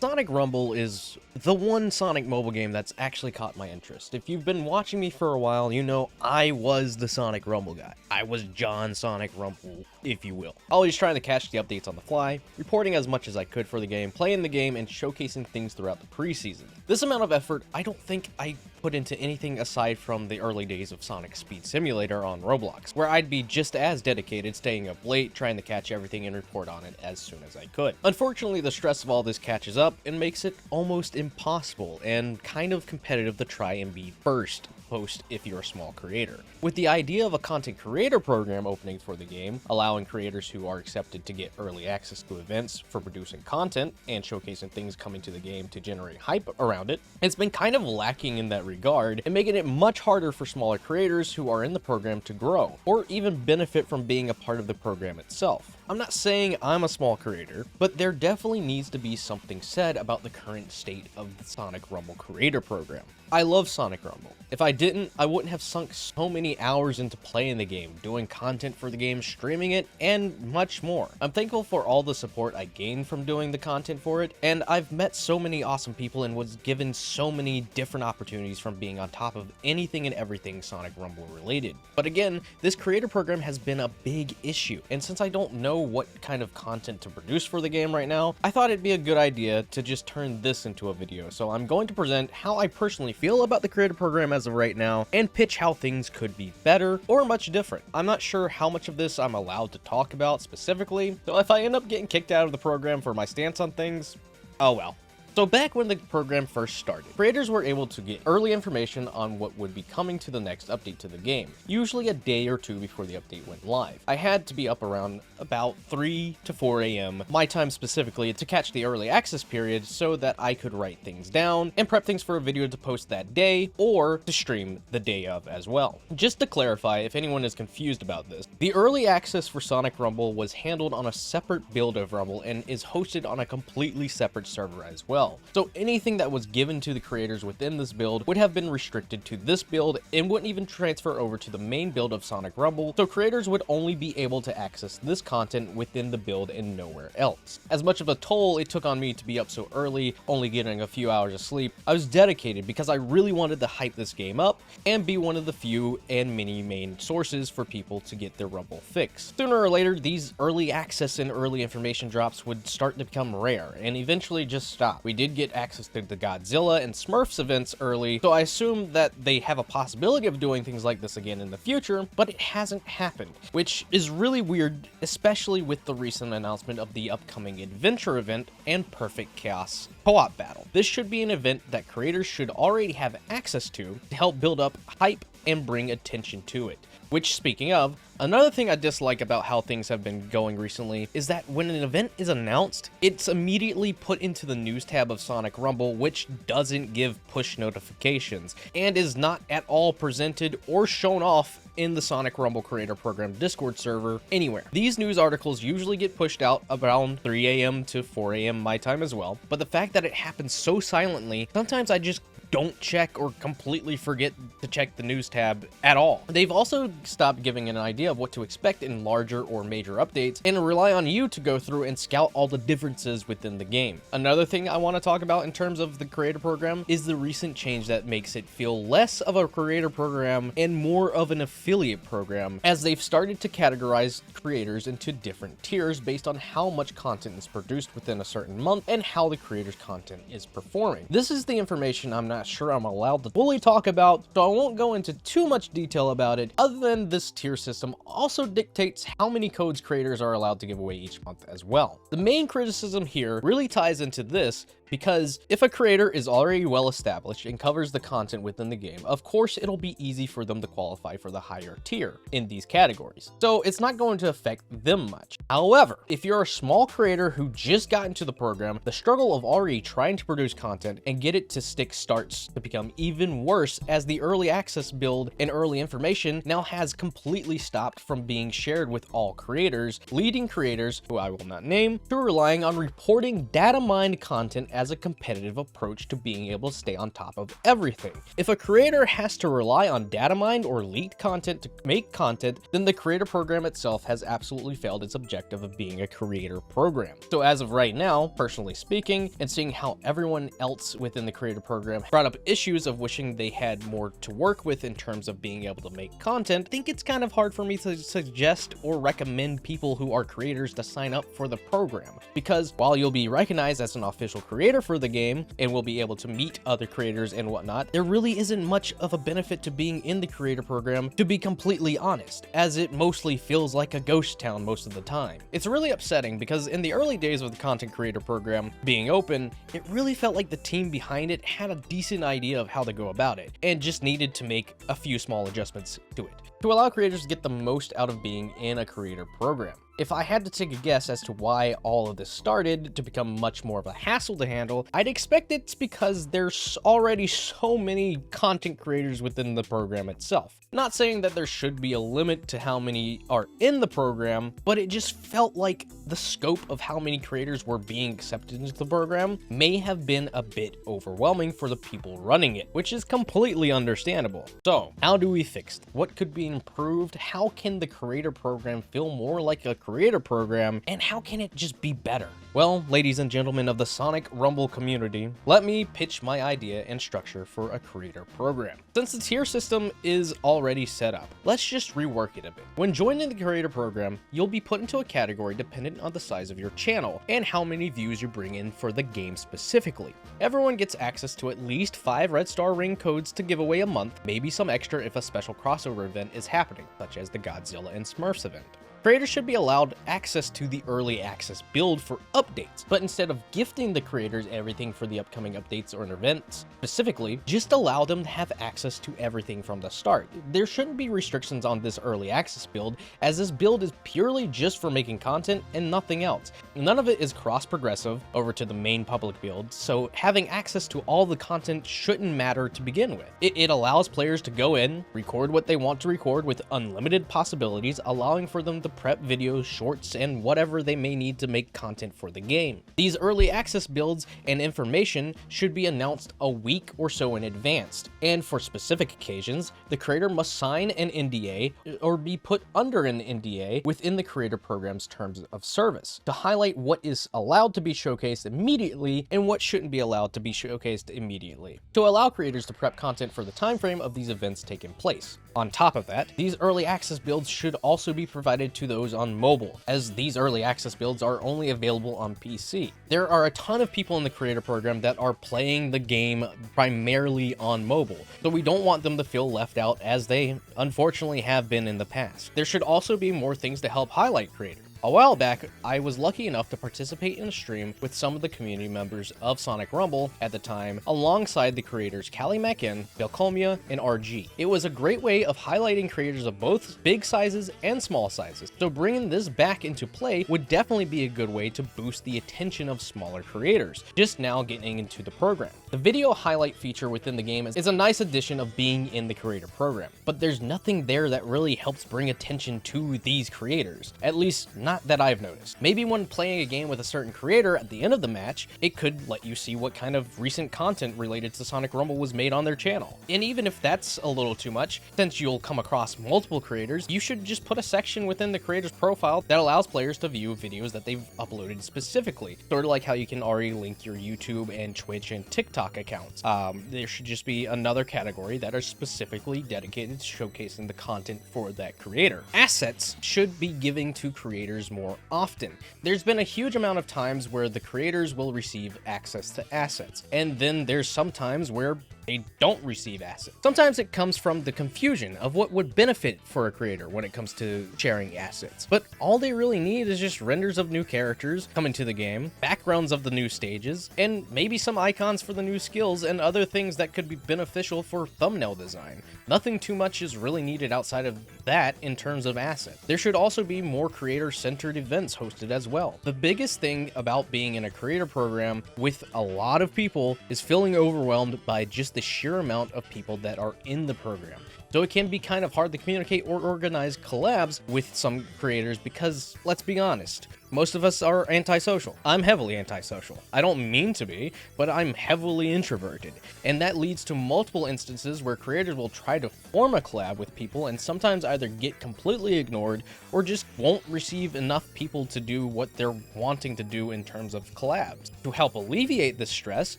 Sonic Rumble is the one Sonic mobile game that's actually caught my interest. If you've been watching me for a while, you know I was the Sonic Rumble guy. I was John Sonic Rumble, if you will. Always trying to catch the updates on the fly, reporting as much as I could for the game, playing the game, and showcasing things throughout the preseason. This amount of effort, I don't think I put into anything aside from the early days of Sonic Speed Simulator on Roblox, where I'd be just as dedicated, staying up late, trying to catch everything and report on it as soon as I could. Unfortunately, the stress of all this catches up and makes it almost impossible and kind of competitive to try and be first post if you're a small creator. With the idea of a content creator program opening for the game, allowing creators who are accepted to get early access to events for producing content and showcasing things coming to the game to generate hype around it, it's been kind of lacking in that regard and making it much harder for smaller creators who are in the program to grow or even benefit from being a part of the program itself. I'm not saying I'm a small creator, but there definitely needs to be something said about the current state of the Sonic Rumble creator program. I love Sonic Rumble. If I didn't, I wouldn't have sunk so many hours into playing the game, doing content for the game, streaming it, and much more. I'm thankful for all the support I gained from doing the content for it, and I've met so many awesome people and was given so many different opportunities from being on top of anything and everything Sonic Rumble related. But again, this creator program has been a big issue, and since I don't know what kind of content to produce for the game right now, I thought it'd be a good idea to just turn this into a video. So I'm going to present how I personally feel about the creator program as of right now and pitch how things could be better or much different. I'm not sure how much of this I'm allowed to talk about specifically, so if I end up getting kicked out of the program for my stance on things, oh well. So back when the program first started, creators were able to get early information on what would be coming to the next update to the game, usually a day or two before the update went live. I had to be up around about 3 to 4 a.m., my time specifically, to catch the early access period so that I could write things down and prep things for a video to post that day or to stream the day of as well. Just to clarify, if anyone is confused about this, the early access for Sonic Rumble was handled on a separate build of Rumble and is hosted on a completely separate server as well. So anything that was given to the creators within this build would have been restricted to this build and wouldn't even transfer over to the main build of Sonic Rumble, so creators would only be able to access this content within the build and nowhere else. As much of a toll it took on me to be up so early, only getting a few hours of sleep, I was dedicated because I really wanted to hype this game up and be one of the few and many main sources for people to get their Rumble fix. Sooner or later, these early access and early information drops would start to become rare and eventually just stop. We did get access to the Godzilla and Smurfs events early, so I assume that they have a possibility of doing things like this again in the future, but it hasn't happened, which is really weird, especially with the recent announcement of the upcoming Adventure event and Perfect Chaos co-op battle. This should be an event that creators should already have access to help build up hype and bring attention to it. Which, speaking of, another thing I dislike about how things have been going recently is that when an event is announced, it's immediately put into the news tab of Sonic Rumble, which doesn't give push notifications and is not at all presented or shown off in the Sonic Rumble Creator Program Discord server anywhere. These news articles usually get pushed out around 3 a.m. to 4 a.m. my time as well, but the fact that it happens so silently, sometimes I just don't check or completely forget to check the news tab at all. They've also stopped giving an idea of what to expect in larger or major updates and rely on you to go through and scout all the differences within the game. Another thing I want to talk about in terms of the creator program is the recent change that makes it feel less of a creator program and more of an affiliate program, as they've started to categorize creators into different tiers based on how much content is produced within a certain month and how the creator's content is performing. This is the information I'm not sure I'm allowed to fully talk about, so I won't go into too much detail about it, other than this tier system also dictates how many codes creators are allowed to give away each month as well. The main criticism here really ties into this, because if a creator is already well established and covers the content within the game, of course it'll be easy for them to qualify for the higher tier in these categories, so it's not going to affect them much. However, if you're a small creator who just got into the program, the struggle of already trying to produce content and get it to start starts to become even worse as the early access build and early information now has completely stopped from being shared with all creators, leading creators, who I will not name, to relying on reporting data mined content as a competitive approach to being able to stay on top of everything. If a creator has to rely on data mined or leaked content to make content, then the creator program itself has absolutely failed its objective of being a creator program. So as of right now, personally speaking, and seeing how everyone else within the creator program brought up issues of wishing they had more to work with in terms of being able to make content, I think it's kind of hard for me to suggest or recommend people who are creators to sign up for the program, because while you'll be recognized as an official creator for the game and will be able to meet other creators and whatnot, there really isn't much of a benefit to being in the creator program, to be completely honest, as it mostly feels like a ghost town most of the time. It's really upsetting because in the early days of the content creator program being open, it really felt like the team behind it had a decent idea of how to go about it and just needed to make a few small adjustments to it to allow creators to get the most out of being in a creator program. If I had to take a guess as to why all of this started to become much more of a hassle to handle, I'd expect it's because there's already so many content creators within the program itself. Not saying that there should be a limit to how many are in the program, but it just felt like the scope of how many creators were being accepted into the program may have been a bit overwhelming for the people running it, which is completely understandable. So, how do we fix it? What could be improved? How can the creator program feel more like a creator program, and how can it just be better? Well, ladies and gentlemen of the Sonic Rumble community, let me pitch my idea and structure for a creator program. Since the tier system is already set up, let's just rework it a bit. When joining the creator program, you'll be put into a category dependent on the size of your channel and how many views you bring in for the game specifically. Everyone gets access to at least 5 red star ring codes to give away a month, maybe some extra if a special crossover event is happening, such as the Godzilla and Smurfs event. Creators should be allowed access to the early access build for updates, but instead of gifting the creators everything for the upcoming updates or events specifically, just allow them to have access to everything from the start. There shouldn't be restrictions on this early access build, as this build is purely just for making content and nothing else. None of it is cross-progressive over to the main public build, so having access to all the content shouldn't matter to begin with. It allows players to go in, record what they want to record with unlimited possibilities, allowing for them to prep videos, shorts, and whatever they may need to make content for the game. These early access builds and information should be announced a week or so in advance, and for specific occasions, the creator must sign an NDA or be put under an NDA within the creator program's terms of service to highlight what is allowed to be showcased immediately and what shouldn't be allowed to be showcased immediately, to allow creators to prep content for the time frame of these events taking place. On top of that, these early access builds should also be provided to those on mobile, as these early access builds are only available on PC. There are a ton of people in the creator program that are playing the game primarily on mobile, so we don't want them to feel left out as they unfortunately have been in the past. There should also be more things to help highlight creators. A while back, I was lucky enough to participate in a stream with some of the community members of Sonic Rumble at the time, alongside the creators Callie Mackin, Belcomia, and RG. It was a great way of highlighting creators of both big sizes and small sizes, so bringing this back into play would definitely be a good way to boost the attention of smaller creators, just now getting into the program. The video highlight feature within the game is a nice addition of being in the creator program, but there's nothing there that really helps bring attention to these creators, at least not that I've noticed. Maybe when playing a game with a certain creator at the end of the match, it could let you see what kind of recent content related to Sonic Rumble was made on their channel. And even if that's a little too much, since you'll come across multiple creators, you should just put a section within the creator's profile that allows players to view videos that they've uploaded specifically, sort of like how you can already link your YouTube and Twitch and TikTok accounts. There should just be another category that are specifically dedicated to showcasing the content for that creator. Assets should be given to creators more often. There's been a huge amount of times where the creators will receive access to assets, and then there's some times where they don't receive assets. Sometimes it comes from the confusion of what would benefit for a creator when it comes to sharing assets. But all they really need is just renders of new characters coming to the game, backgrounds of the new stages, and maybe some icons for the new skills and other things that could be beneficial for thumbnail design. Nothing too much is really needed outside of that in terms of assets. There should also be more creator-centered events hosted as well. The biggest thing about being in a creator program with a lot of people is feeling overwhelmed by just just the sheer amount of people that are in the program. So it can be kind of hard to communicate or organize collabs with some creators because, let's be honest, most of us are antisocial. I'm heavily antisocial. I don't mean to be, but I'm heavily introverted. And that leads to multiple instances where creators will try to form a collab with people and sometimes either get completely ignored or just won't receive enough people to do what they're wanting to do in terms of collabs. To help alleviate this stress,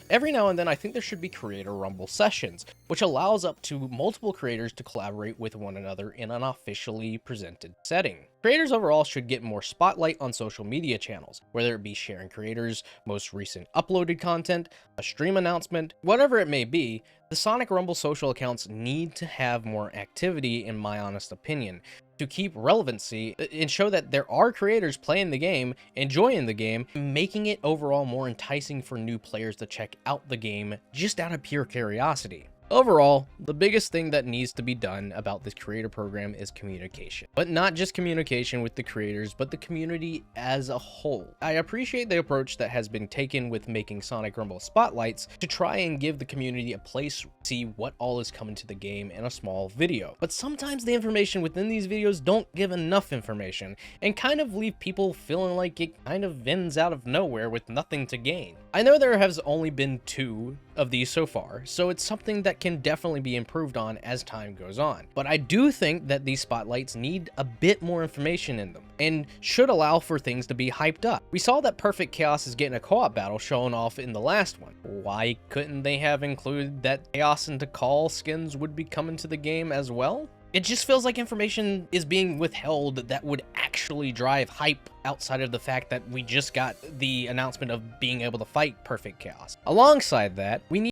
every now and then I think there should be creator rumble sessions, which allows up to multiple creators to collaborate with one another in an officially presented setting. Creators overall should get more spotlight on social media channels, whether it be sharing creators' most recent uploaded content, a stream announcement, whatever it may be. The Sonic Rumble social accounts need to have more activity, in my honest opinion, to keep relevancy and show that there are creators playing the game, enjoying the game, making it overall more enticing for new players to check out the game just out of pure curiosity. Overall, the biggest thing that needs to be done about this creator program is communication. But not just communication with the creators, but the community as a whole. I appreciate the approach that has been taken with making Sonic Rumble spotlights to try and give the community a place to see what all is coming to the game in a small video. But sometimes the information within these videos don't give enough information and kind of leave people feeling like it kind of ends out of nowhere with nothing to gain. I know there has only been 2 of these so far, so it's something that can definitely be improved on as time goes on. But I do think that these spotlights need a bit more information in them and should allow for things to be hyped up. We saw that Perfect Chaos is getting a co-op battle shown off in the last one. Why couldn't they have included that Chaos and Tikal skins would be coming to the game as well? It just feels like information is being withheld that would actually drive hype outside of the fact that we just got the announcement of being able to fight Perfect Chaos. Alongside that, we need